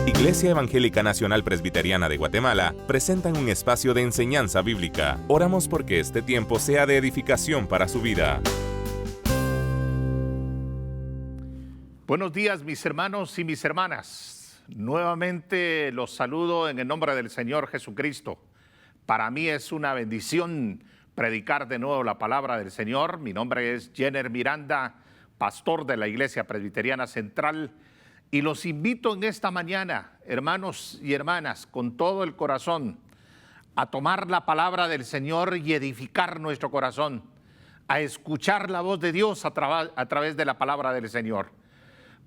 Iglesia Evangélica Nacional Presbiteriana de Guatemala presentan un espacio de enseñanza bíblica. Oramos porque este tiempo sea de edificación para su vida. Buenos días, mis hermanos y mis hermanas. Nuevamente los saludo en el nombre del Señor Jesucristo. Para mí es una bendición predicar de nuevo la palabra del Señor. Mi nombre es Jenner Miranda, pastor de la Iglesia Presbiteriana Central. Y los invito en esta mañana, hermanos y hermanas, con todo el corazón, a tomar la palabra del Señor y edificar nuestro corazón, a escuchar la voz de Dios a través de la palabra del Señor.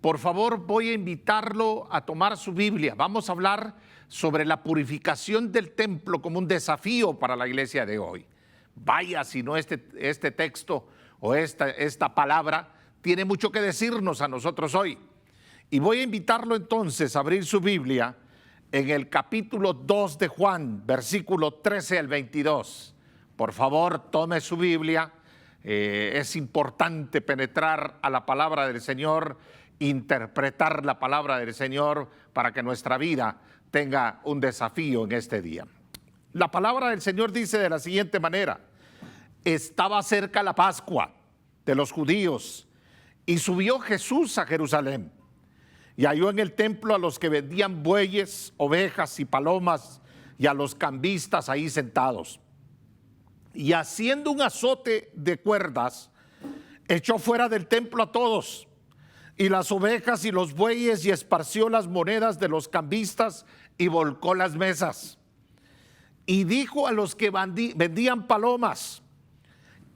Por favor, voy a invitarlo a tomar su Biblia. Vamos a hablar sobre la purificación del templo como un desafío para la iglesia de hoy. Vaya, si no este texto o esta palabra tiene mucho que decirnos a nosotros hoy. Y voy a invitarlo entonces a abrir su Biblia en el capítulo 2 de Juan, versículo 13 al 22. Por favor, tome su Biblia. Es importante penetrar a la palabra del Señor, interpretar la palabra del Señor para que nuestra vida tenga un desafío en este día. La palabra del Señor dice de la siguiente manera: estaba cerca la Pascua de los judíos y subió Jesús a Jerusalén. Y halló en el templo a los que vendían bueyes, ovejas y palomas, y a los cambistas ahí sentados. Y haciendo un azote de cuerdas, echó fuera del templo a todos, y las ovejas y los bueyes, y esparció las monedas de los cambistas, y volcó las mesas. Y dijo a los que vendían palomas: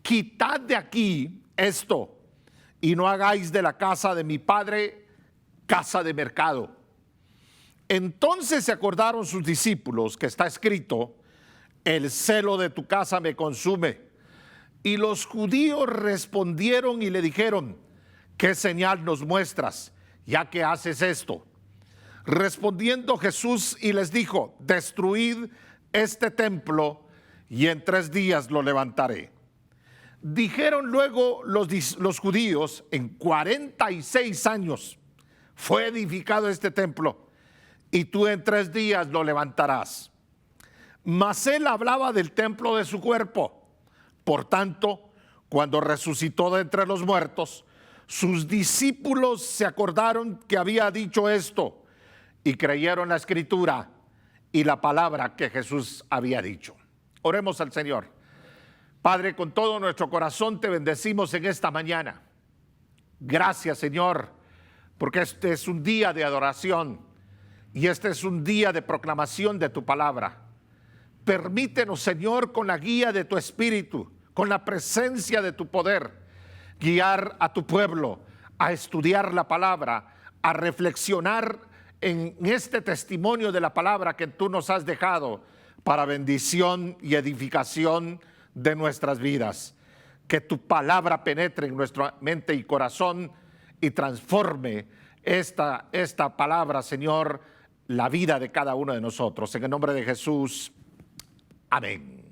quitad de aquí esto, y no hagáis de la casa de mi padre casa de mercado. Entonces se acordaron sus discípulos que está escrito: el celo de tu casa me consume. Y los judíos respondieron y le dijeron: ¿qué señal nos muestras, ya que haces esto? Respondiendo Jesús y les dijo: destruid este templo y en 3 días lo levantaré. Dijeron luego los judíos: en 46 años fue edificado este templo, y tú en 3 días lo levantarás. Mas él hablaba del templo de su cuerpo. Por tanto, cuando resucitó de entre los muertos, sus discípulos se acordaron que había dicho esto, y creyeron la escritura y la palabra que Jesús había dicho. Oremos al Señor. Padre, con todo nuestro corazón te bendecimos en esta mañana. Gracias, Señor, porque este es un día de adoración y este es un día de proclamación de tu palabra. Permítenos, Señor, con la guía de tu Espíritu, con la presencia de tu poder, guiar a tu pueblo a estudiar la palabra, a reflexionar en este testimonio de la palabra que tú nos has dejado para bendición y edificación de nuestras vidas. Que tu palabra penetre en nuestra mente y corazón y transforme esta palabra, Señor, la vida de cada uno de nosotros. En el nombre de Jesús, amén.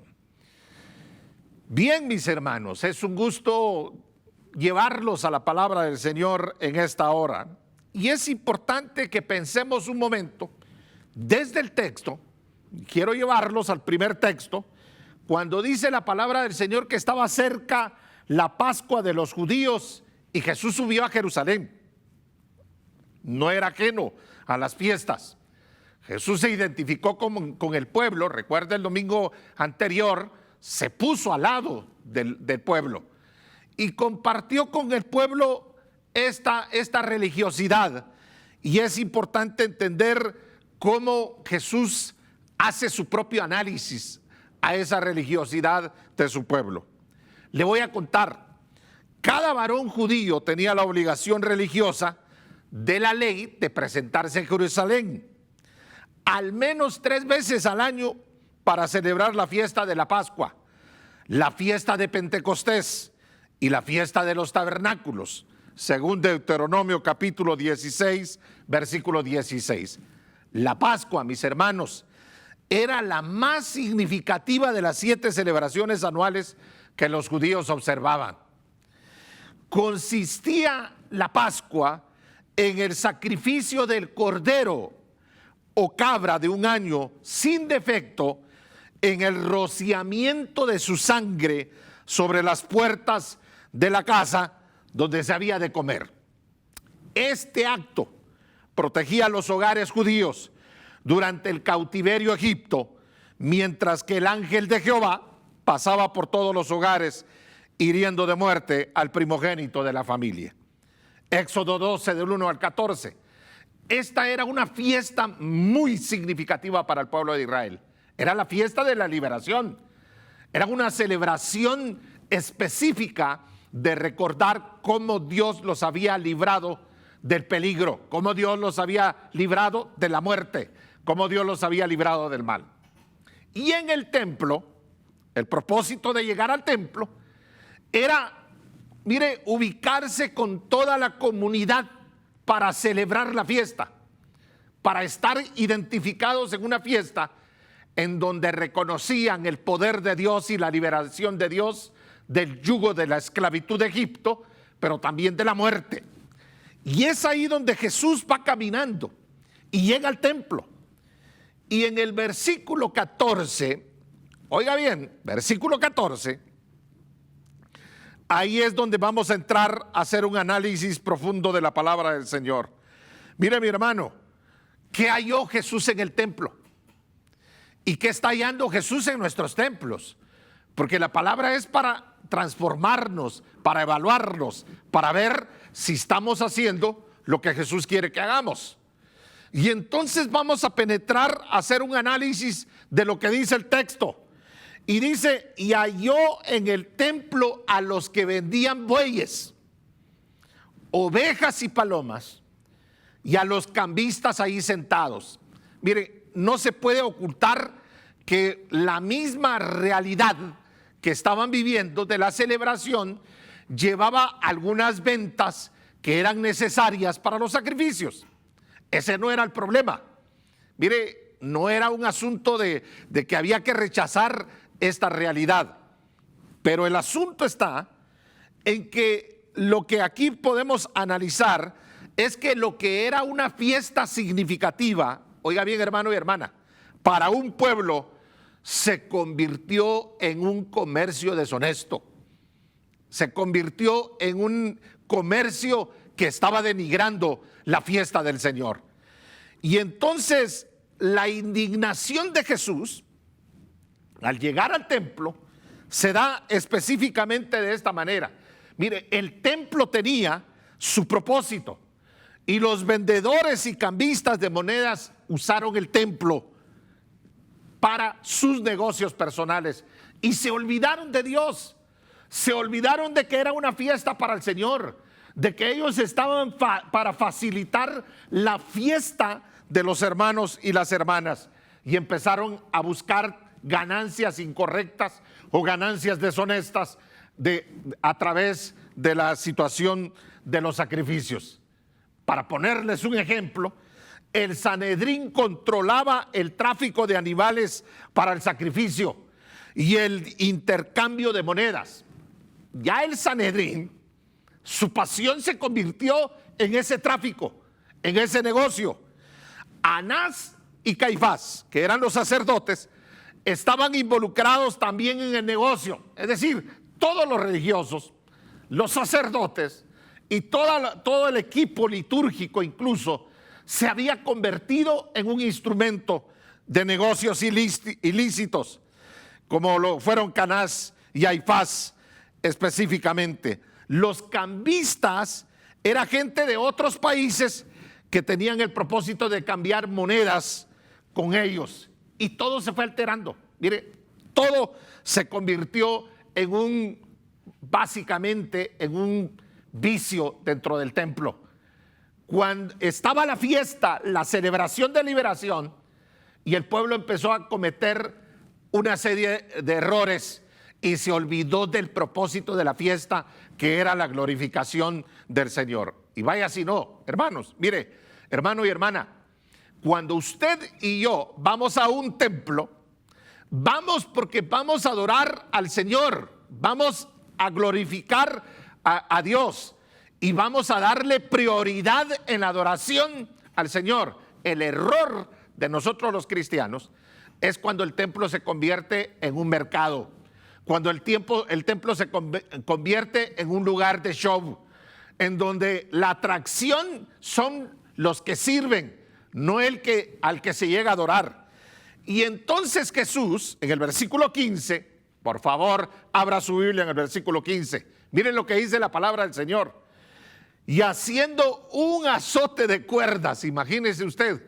Bien, mis hermanos, es un gusto llevarlos a la palabra del Señor en esta hora. Y es importante que pensemos un momento desde el texto. Quiero llevarlos al primer texto, cuando dice la palabra del Señor que estaba cerca la Pascua de los judíos y Jesús subió a Jerusalén. No era ajeno a las fiestas. Jesús se identificó con el pueblo. Recuerda, el domingo anterior se puso al lado del pueblo y compartió con el pueblo esta religiosidad. Y es importante entender cómo Jesús hace su propio análisis a esa religiosidad de su pueblo. Le voy a contar. Cada varón judío tenía la obligación religiosa de la ley de presentarse en Jerusalén al menos 3 veces al año para celebrar la fiesta de la Pascua, la fiesta de Pentecostés y la fiesta de los tabernáculos, según Deuteronomio capítulo 16, versículo 16. La Pascua, mis hermanos, era la más significativa de las 7 celebraciones anuales que los judíos observaban. Consistía la Pascua en el sacrificio del cordero o cabra de un año sin defecto en el rociamiento de su sangre sobre las puertas de la casa donde se había de comer. Este acto protegía los hogares judíos durante el cautiverio a Egipto, mientras que el ángel de Jehová pasaba por todos los hogares hiriendo de muerte al primogénito de la familia. Éxodo 12, del 1 al 14. Esta era una fiesta muy significativa para el pueblo de Israel. Era la fiesta de la liberación. Era una celebración específica de recordar cómo Dios los había librado del peligro, cómo Dios los había librado de la muerte, cómo Dios los había librado del mal. Y en el templo, el propósito de llegar al templo era, mire, ubicarse con toda la comunidad para celebrar la fiesta, para estar identificados en una fiesta en donde reconocían el poder de Dios y la liberación de Dios del yugo de la esclavitud de Egipto, pero también de la muerte. Y es ahí donde Jesús va caminando y llega al templo. Y en el versículo 14, oiga bien, versículo 14, ahí es donde vamos a entrar a hacer un análisis profundo de la palabra del Señor. Mire, mi hermano, ¿qué halló Jesús en el templo? ¿Y qué está hallando Jesús en nuestros templos? Porque la palabra es para transformarnos, para evaluarnos, para ver si estamos haciendo lo que Jesús quiere que hagamos. Y entonces vamos a penetrar, a hacer un análisis de lo que dice el texto. Y dice, y halló en el templo a los que vendían bueyes, ovejas y palomas, y a los cambistas ahí sentados. Mire, no se puede ocultar que la misma realidad que estaban viviendo de la celebración llevaba algunas ventas que eran necesarias para los sacrificios. Ese no era el problema. Mire, no era un asunto de que había que rechazar esta realidad, pero el asunto está en que lo que aquí podemos analizar es que lo que era una fiesta significativa, oiga bien, hermano y hermana, para un pueblo se convirtió en un comercio deshonesto, se convirtió en un comercio que estaba denigrando la fiesta del Señor. Y entonces la indignación de Jesús al llegar al templo se da específicamente de esta manera. Mire, el templo tenía su propósito y los vendedores y cambistas de monedas usaron el templo para sus negocios personales y se olvidaron de Dios, se olvidaron de que era una fiesta para el Señor, de que ellos estaban para facilitar la fiesta de los hermanos y las hermanas, y empezaron a buscar ganancias incorrectas o ganancias deshonestas a través de la situación de los sacrificios. Para ponerles un ejemplo, el Sanedrín controlaba el tráfico de animales para el sacrificio y el intercambio de monedas. Ya el Sanedrín, su pasión se convirtió en ese tráfico, en ese negocio. Anás y Caifás, que eran los sacerdotes, estaban involucrados también en el negocio. Es decir, todos los religiosos, los sacerdotes y todo el equipo litúrgico incluso se había convertido en un instrumento de negocios ilícitos, como lo fueron Canás y Caifás específicamente. Los cambistas era gente de otros países que tenían el propósito de cambiar monedas con ellos, y todo se fue alterando. Mire, todo se convirtió básicamente en un vicio dentro del templo. Cuando estaba la fiesta, la celebración de liberación, y el pueblo empezó a cometer una serie de errores y se olvidó del propósito de la fiesta, que era la glorificación del Señor. Y vaya si no, hermanos, mire, hermano y hermana, cuando usted y yo vamos a un templo, vamos porque vamos a adorar al Señor, vamos a glorificar a Dios y vamos a darle prioridad en la adoración al Señor. El error de nosotros los cristianos es cuando el templo se convierte en un mercado, cuando el templo se convierte en un lugar de show, en donde la atracción son los que sirven, no al que se llega a adorar. Y entonces Jesús, en el versículo 15, por favor, abra su Biblia en el versículo 15. Miren lo que dice la palabra del Señor. Y haciendo un azote de cuerdas, imagínese usted,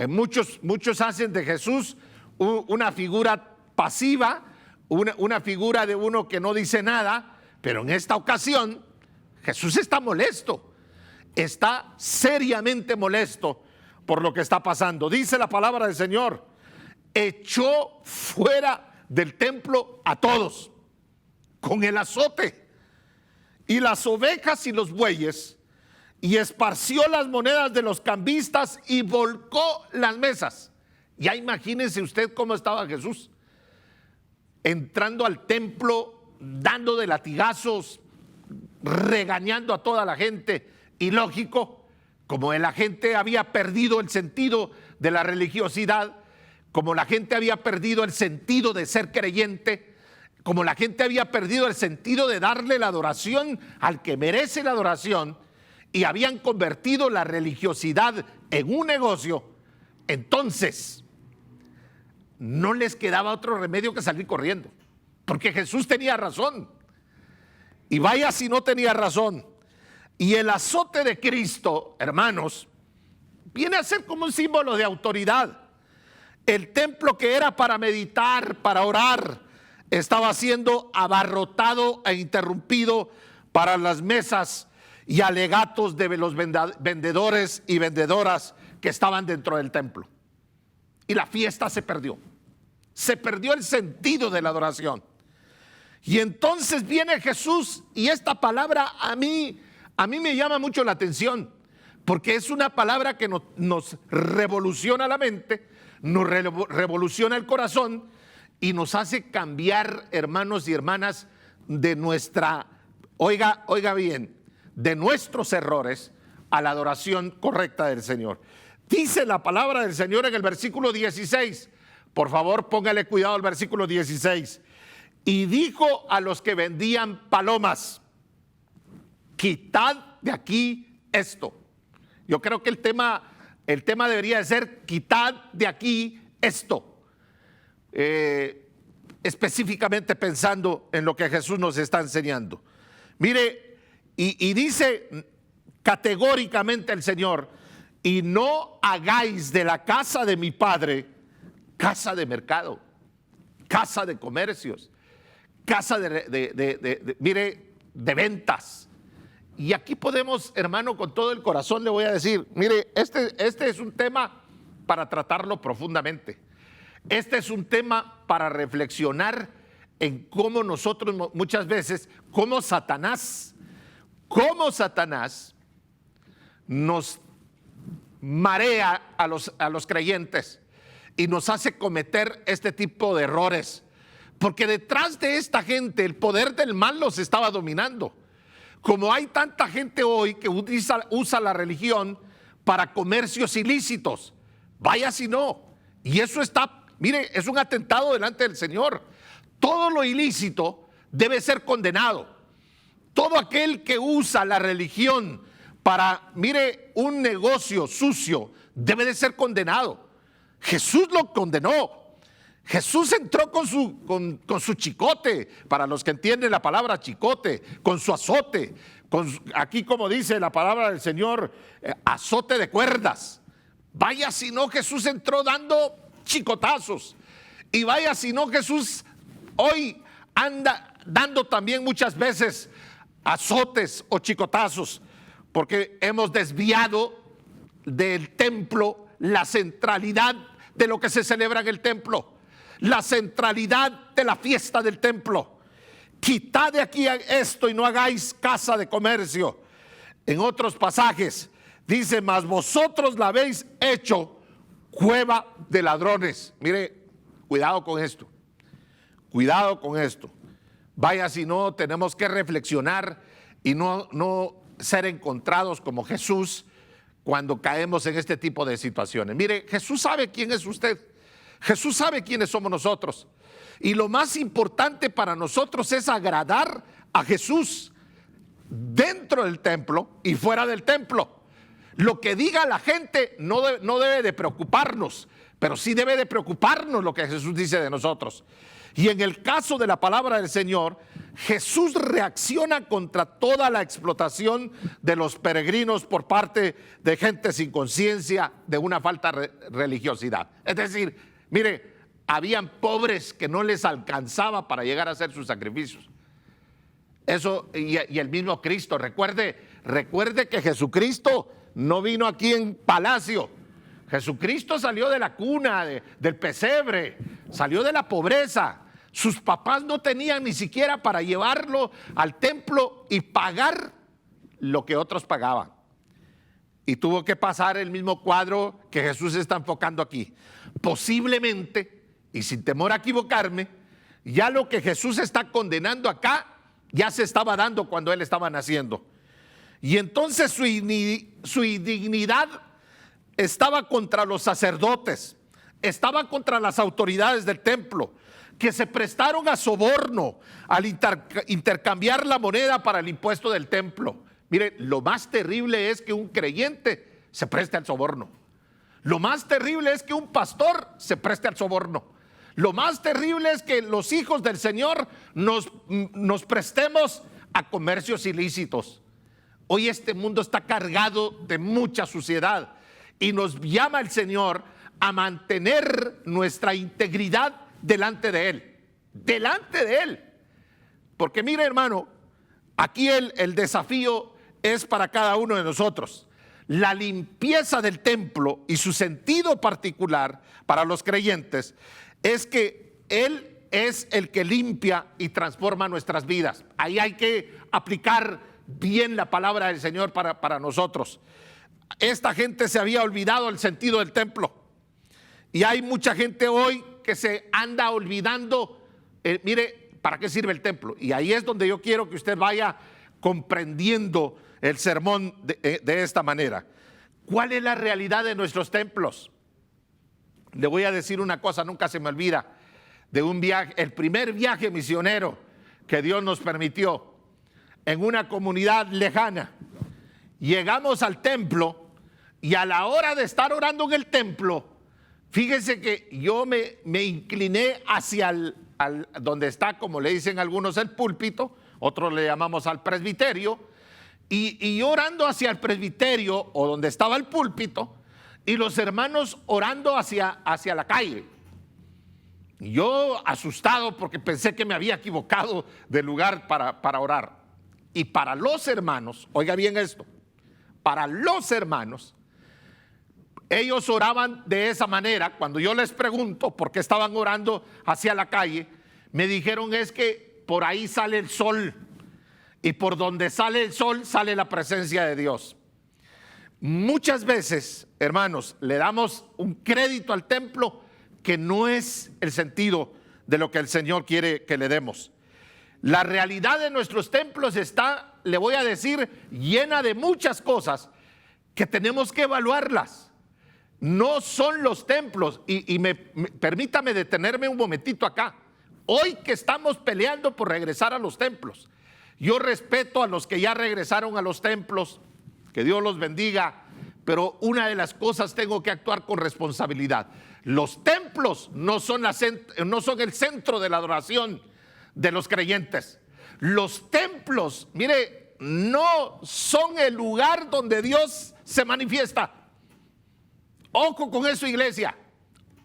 muchos hacen de Jesús una figura pasiva, una figura de uno que no dice nada, pero en esta ocasión Jesús está molesto, está seriamente molesto por lo que está pasando. Dice la palabra del Señor: echó fuera del templo a todos con el azote, y las ovejas y los bueyes, y esparció las monedas de los cambistas y volcó las mesas. Ya imagínense usted cómo estaba Jesús entrando al templo, dando de latigazos, regañando a toda la gente. Y lógico, como la gente había perdido el sentido de la religiosidad, como la gente había perdido el sentido de ser creyente, como la gente había perdido el sentido de darle la adoración al que merece la adoración, y habían convertido la religiosidad en un negocio, entonces no les quedaba otro remedio que salir corriendo, porque Jesús tenía razón. Y vaya si no tenía razón. Y el azote de Cristo, hermanos, viene a ser como un símbolo de autoridad. El templo que era para meditar, para orar, estaba siendo abarrotado e interrumpido para las mesas y alegatos de los vendedores y vendedoras que estaban dentro del templo. Y la fiesta se perdió. Se perdió el sentido de la adoración. Y entonces viene Jesús, y esta palabra a mí me llama mucho la atención, porque es una palabra que nos revoluciona la mente, nos revoluciona el corazón y nos hace cambiar, hermanos y hermanas, de nuestra, oiga bien, de nuestros errores a la adoración correcta del Señor. Dice la palabra del Señor en el versículo 16. Por favor, póngale cuidado al versículo 16. Y dijo a los que vendían palomas: quitad de aquí esto. Yo creo que el tema debería de ser: quitad de aquí esto. Específicamente pensando en lo que Jesús nos está enseñando. Mire, y dice categóricamente el Señor: y no hagáis de la casa de mi Padre casa de mercado, casa de comercios, casa de ventas. Y aquí podemos, hermano, con todo el corazón le voy a decir, mire, este es un tema para tratarlo profundamente. Este es un tema para reflexionar en cómo nosotros muchas veces, cómo Satanás nos marea a los creyentes y nos hace cometer este tipo de errores, porque detrás de esta gente el poder del mal los estaba dominando. Como hay tanta gente hoy que usa la religión para comercios ilícitos, vaya si no, y eso está, mire, es un atentado delante del Señor. Todo lo ilícito debe ser condenado. Todo aquel que usa la religión para, mire, un negocio sucio, debe de ser condenado. Jesús lo condenó. Jesús entró con su chicote, para los que entienden la palabra chicote, con su azote, aquí como dice la palabra del Señor, azote de cuerdas. Vaya si no Jesús entró dando chicotazos, y vaya si no Jesús hoy anda dando también muchas veces azotes o chicotazos, porque hemos desviado del templo la centralidad de lo que se celebra en el templo, la centralidad de la fiesta del templo. Quitad de aquí esto y no hagáis casa de comercio. En otros pasajes dice: mas vosotros la habéis hecho cueva de ladrones. Mire, cuidado con esto, cuidado con esto. Vaya si no tenemos que reflexionar y no ser encontrados como Jesús, cuando caemos en este tipo de situaciones. Mire, Jesús sabe quién es usted. Jesús sabe quiénes somos nosotros. Y lo más importante para nosotros es agradar a Jesús dentro del templo y fuera del templo. Lo que diga la gente no debe de preocuparnos, pero sí debe de preocuparnos lo que Jesús dice de nosotros. Y en el caso de la palabra del Señor, Jesús reacciona contra toda la explotación de los peregrinos por parte de gente sin conciencia, de una falta de religiosidad. Es decir, mire, habían pobres que no les alcanzaba para llegar a hacer sus sacrificios. Eso, y el mismo Cristo, recuerde que Jesucristo no vino aquí en palacio. Jesucristo salió de la cuna, del pesebre, salió de la pobreza. Sus papás no tenían ni siquiera para llevarlo al templo y pagar lo que otros pagaban. Y tuvo que pasar el mismo cuadro que Jesús está enfocando aquí. Posiblemente, y sin temor a equivocarme, ya lo que Jesús está condenando acá ya se estaba dando cuando él estaba naciendo. Y entonces su indignidad estaba contra los sacerdotes, estaba contra las autoridades del templo, que se prestaron a soborno al intercambiar la moneda para el impuesto del templo. Mire, lo más terrible es que un creyente se preste al soborno. Lo más terrible es que un pastor se preste al soborno. Lo más terrible es que los hijos del Señor nos prestemos a comercios ilícitos. Hoy este mundo está cargado de mucha suciedad y nos llama el Señor a mantener nuestra integridad delante de Él. Porque mire, hermano, aquí el desafío es para cada uno de nosotros. La limpieza del templo y su sentido particular para los creyentes es que Él es el que limpia y transforma nuestras vidas. Ahí hay que aplicar bien la palabra del Señor para nosotros. Esta gente se había olvidado el sentido del templo. Y hay mucha gente hoy que se anda olvidando, mire, ¿para qué sirve el templo? Y ahí es donde yo quiero que usted vaya comprendiendo el sermón de esta manera. ¿Cuál es la realidad de nuestros templos? Le voy a decir una cosa, nunca se me olvida, de un viaje, el primer viaje misionero que Dios nos permitió en una comunidad lejana. Llegamos al templo y a la hora de estar orando en el templo, fíjense que yo me incliné hacia donde está, como le dicen algunos, el púlpito, otros le llamamos al presbiterio, y orando hacia el presbiterio o donde estaba el púlpito, y los hermanos orando hacia la calle. Y yo asustado porque pensé que me había equivocado de lugar para orar. Y para los hermanos, oiga bien esto, para los hermanos, ellos oraban de esa manera. Cuando yo les pregunto por qué estaban orando hacia la calle, me dijeron es que por ahí sale el sol y por donde sale el sol sale la presencia de Dios. Muchas veces, hermanos, le damos un crédito al templo que no es el sentido de lo que el Señor quiere que le demos. La realidad de nuestros templos está, le voy a decir, llena de muchas cosas que tenemos que evaluarlas. No son los templos, permítame detenerme un momentito acá. Hoy que estamos peleando por regresar a los templos, yo respeto a los que ya regresaron a los templos, que Dios los bendiga, pero una de las cosas tengo que actuar con responsabilidad. Los templos no son el centro de la adoración de los creyentes. Los templos, mire, no son el lugar donde Dios se manifiesta. Ojo con eso, iglesia.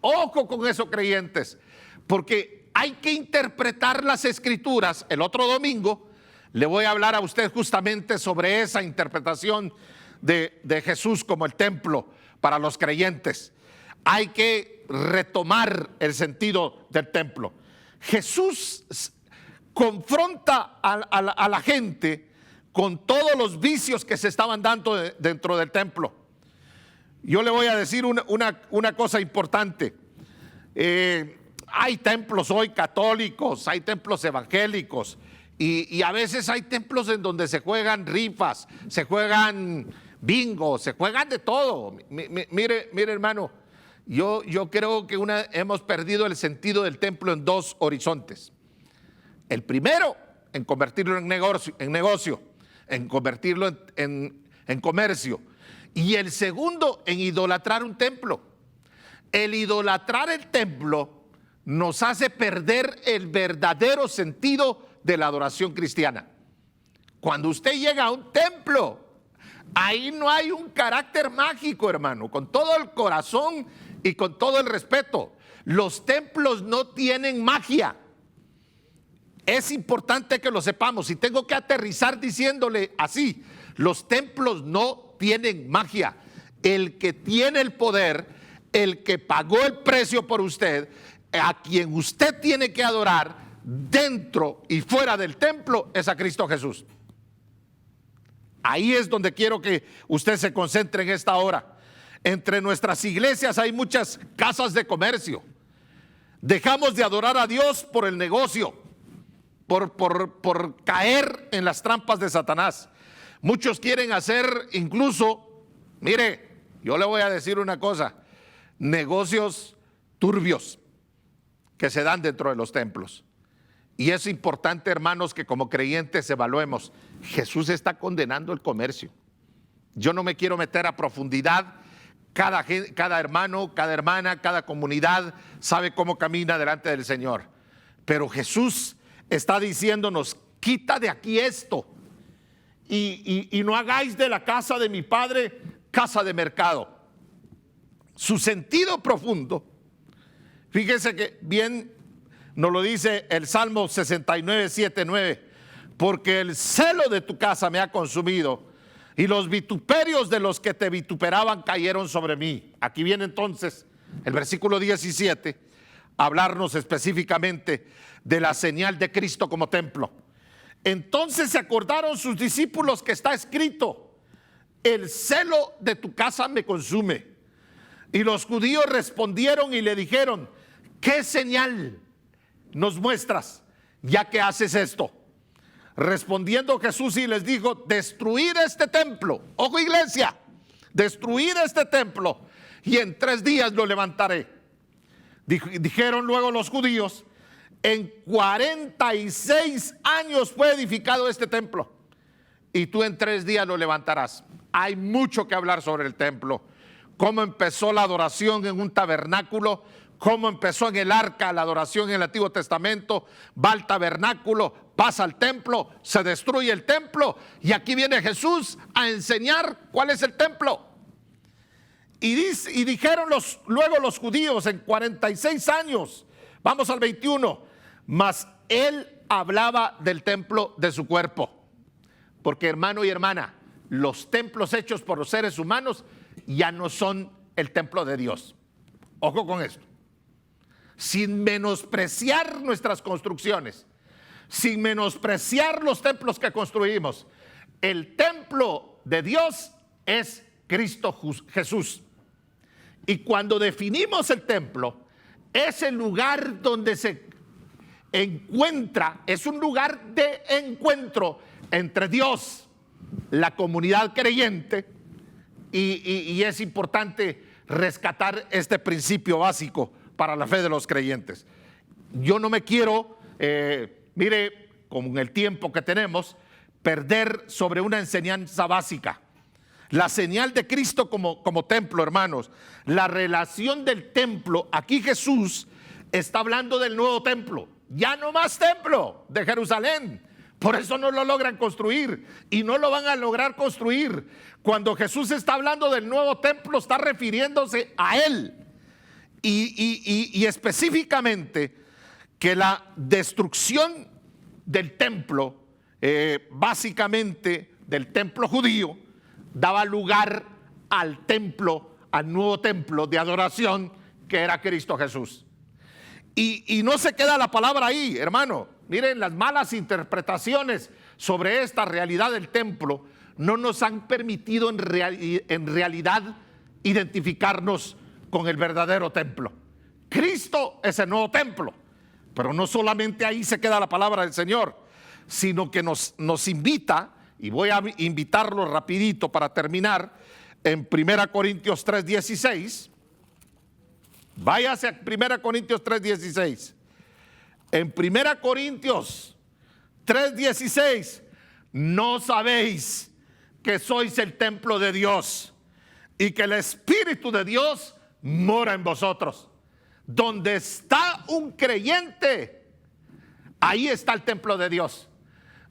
Ojo con eso, creyentes. Porque hay que interpretar las escrituras. El otro domingo le voy a hablar a usted justamente sobre esa interpretación de Jesús como el templo para los creyentes. Hay que retomar el sentido del templo. Jesús confronta a la gente con todos los vicios que se estaban dando dentro del templo. Yo le voy a decir una cosa importante. Hay templos hoy católicos, hay templos evangélicos y a veces hay templos en donde se juegan rifas, se juegan bingo, se juegan de todo. Mire hermano, yo creo que hemos perdido el sentido del templo en dos horizontes. El primero, en convertirlo en negocio, en convertirlo en comercio. Y el segundo, en idolatrar un templo. El idolatrar el templo nos hace perder el verdadero sentido de la adoración cristiana. Cuando usted llega a un templo, ahí no hay un carácter mágico, hermano, con todo el corazón y con todo el respeto. Los templos no tienen magia. Es importante que lo sepamos, y tengo que aterrizar diciéndole así: los templos no tienen magia. El que tiene el poder, el que pagó el precio por usted, a quien usted tiene que adorar dentro y fuera del templo, es a Cristo Jesús. Ahí es donde quiero que usted se concentre en esta hora. Entre nuestras iglesias hay muchas casas de comercio. Dejamos de adorar a Dios por el negocio, por caer en las trampas de Satanás. Muchos quieren hacer incluso, mire, yo le voy a decir una cosa, negocios turbios que se dan dentro de los templos. Y es importante, hermanos, que como creyentes evaluemos. Jesús está condenando el comercio. Yo no me quiero meter a profundidad. Cada hermano, cada hermana, cada comunidad sabe cómo camina delante del Señor. Pero Jesús está diciéndonos: quita de aquí esto. Y no hagáis de la casa de mi Padre casa de mercado. Su sentido profundo, fíjese que bien nos lo dice el Salmo 69, 7, 9. Porque el celo de tu casa me ha consumido, y los vituperios de los que te vituperaban cayeron sobre mí. Aquí viene entonces el versículo 17 a hablarnos específicamente de la señal de Cristo como templo. Entonces se acordaron sus discípulos que está escrito: el celo de tu casa me consume. Y los judíos respondieron y le dijeron: ¿qué señal nos muestras ya que haces esto? Respondiendo Jesús y les dijo: destruir este templo. Ojo, iglesia, destruir este templo, y en 3 días lo levantaré. Dijeron luego los judíos: en 46 años fue edificado este templo, y tú en 3 días lo levantarás. Hay mucho que hablar sobre el templo. Cómo empezó la adoración en un tabernáculo, cómo empezó en el arca la adoración en el Antiguo Testamento, va al tabernáculo, pasa al templo, se destruye el templo, y aquí viene Jesús a enseñar cuál es el templo. Y dijeron luego los judíos: en 46 años, vamos al 21, mas él hablaba del templo de su cuerpo. Porque, hermano y hermana, los templos hechos por los seres humanos ya no son el templo de Dios. Ojo con esto. Sin menospreciar nuestras construcciones, sin menospreciar los templos que construimos, el templo de Dios es Cristo Jesús. Y cuando definimos el templo, es el lugar donde se encuentra, es un lugar de encuentro entre Dios, la comunidad creyente, y es importante rescatar este principio básico para la fe de los creyentes. Yo no me quiero, mire, con el tiempo que tenemos, perder sobre una enseñanza básica. La señal de Cristo como templo, hermanos. La relación del templo. Aquí Jesús está hablando del nuevo templo. Ya no más templo de Jerusalén. Por eso no lo logran construir y no lo van a lograr construir. Cuando Jesús está hablando del nuevo templo, está refiriéndose a Él. Y específicamente que la destrucción del templo, básicamente del templo judío, daba lugar al templo, al nuevo templo de adoración que era Cristo Jesús. Y no se queda la palabra ahí, hermano. Miren, las malas interpretaciones sobre esta realidad del templo no nos han permitido en realidad identificarnos con el verdadero templo. Cristo es el nuevo templo, pero no solamente ahí se queda la palabra del Señor, sino que nos invita y voy a invitarlo rapidito para terminar, en 1 Corintios 3:16. Váyase a 1 Corintios 3:16. En 1 Corintios 3:16, ¿no sabéis que sois el templo de Dios y que el Espíritu de Dios mora en vosotros? Donde está un creyente, ahí está el templo de Dios.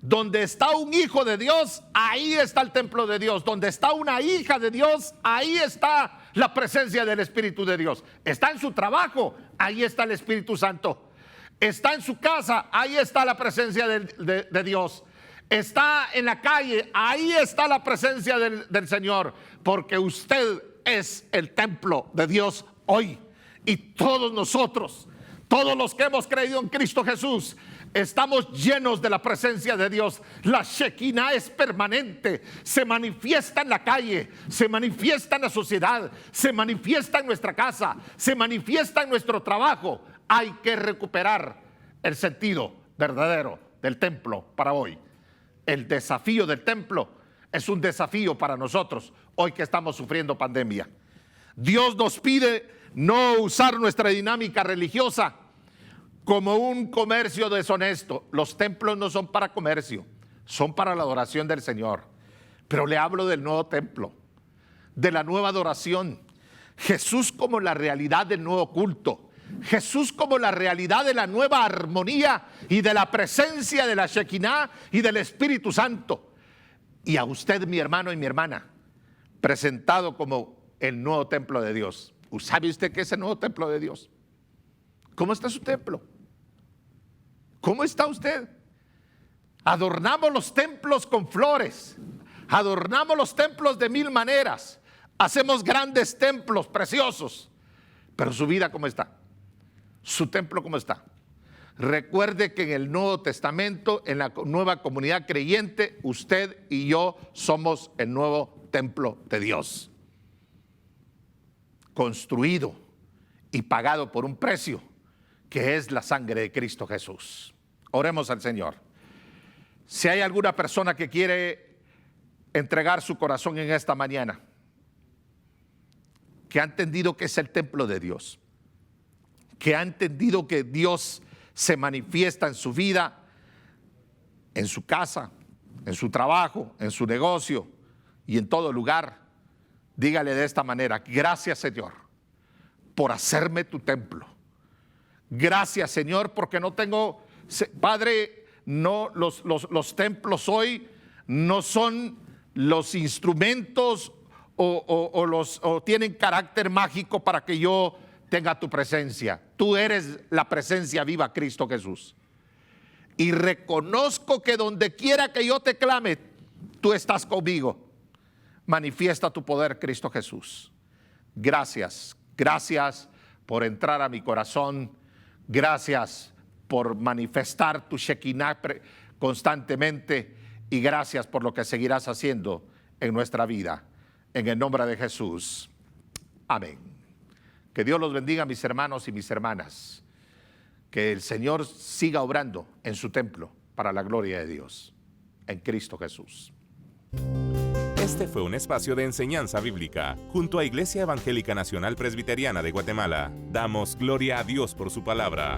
Donde está un hijo de Dios, ahí está el templo de Dios. Donde está una hija de Dios, ahí está la presencia del Espíritu de Dios. Está en su trabajo, ahí está el Espíritu Santo. Está en su casa, ahí está la presencia de Dios. Está en la calle, ahí está la presencia del Señor. Porque usted es el templo de Dios hoy. Y todos nosotros, todos los que hemos creído en Cristo Jesús, estamos llenos de la presencia de Dios. La Shekinah es permanente, se manifiesta en la calle, se manifiesta en la sociedad, se manifiesta en nuestra casa, se manifiesta en nuestro trabajo. Hay que recuperar el sentido verdadero del templo para hoy. El desafío del templo es un desafío para nosotros hoy que estamos sufriendo pandemia. Dios nos pide no usar nuestra dinámica religiosa como un comercio deshonesto. Los templos no son para comercio, son para la adoración del Señor. Pero le hablo del nuevo templo, de la nueva adoración. Jesús como la realidad del nuevo culto. Jesús como la realidad de la nueva armonía y de la presencia de la Shekinah y del Espíritu Santo. Y a usted, mi hermano y mi hermana, presentado como el nuevo templo de Dios. ¿Sabe usted qué es el nuevo templo de Dios? ¿Cómo está su templo? ¿Cómo está usted? Adornamos los templos con flores, adornamos los templos de mil maneras, hacemos grandes templos preciosos, pero su vida ¿cómo está? Su templo ¿cómo está? Recuerde que en el Nuevo Testamento, en la nueva comunidad creyente, usted y yo somos el nuevo templo de Dios, construido y pagado por un precio que es la sangre de Cristo Jesús. Oremos al Señor. Si hay alguna persona que quiere entregar su corazón en esta mañana, que ha entendido que es el templo de Dios, que ha entendido que Dios se manifiesta en su vida, en su casa, en su trabajo, en su negocio y en todo lugar, dígale de esta manera: gracias, Señor, por hacerme tu templo. Gracias, Señor, porque no tengo, Padre, no, los templos hoy no son los instrumentos o tienen carácter mágico para que yo tenga tu presencia. Tú eres la presencia viva, Cristo Jesús. Y reconozco que donde quiera que yo te clame, tú estás conmigo. Manifiesta tu poder, Cristo Jesús. Gracias, gracias por entrar a mi corazón. Gracias por manifestar tu Shekinah constantemente. Y gracias por lo que seguirás haciendo en nuestra vida. En el nombre de Jesús. Amén. Que Dios los bendiga, mis hermanos y mis hermanas. Que el Señor siga obrando en su templo para la gloria de Dios. En Cristo Jesús. Este fue un espacio de enseñanza bíblica junto a Iglesia Evangélica Nacional Presbiteriana de Guatemala. Damos gloria a Dios por su palabra.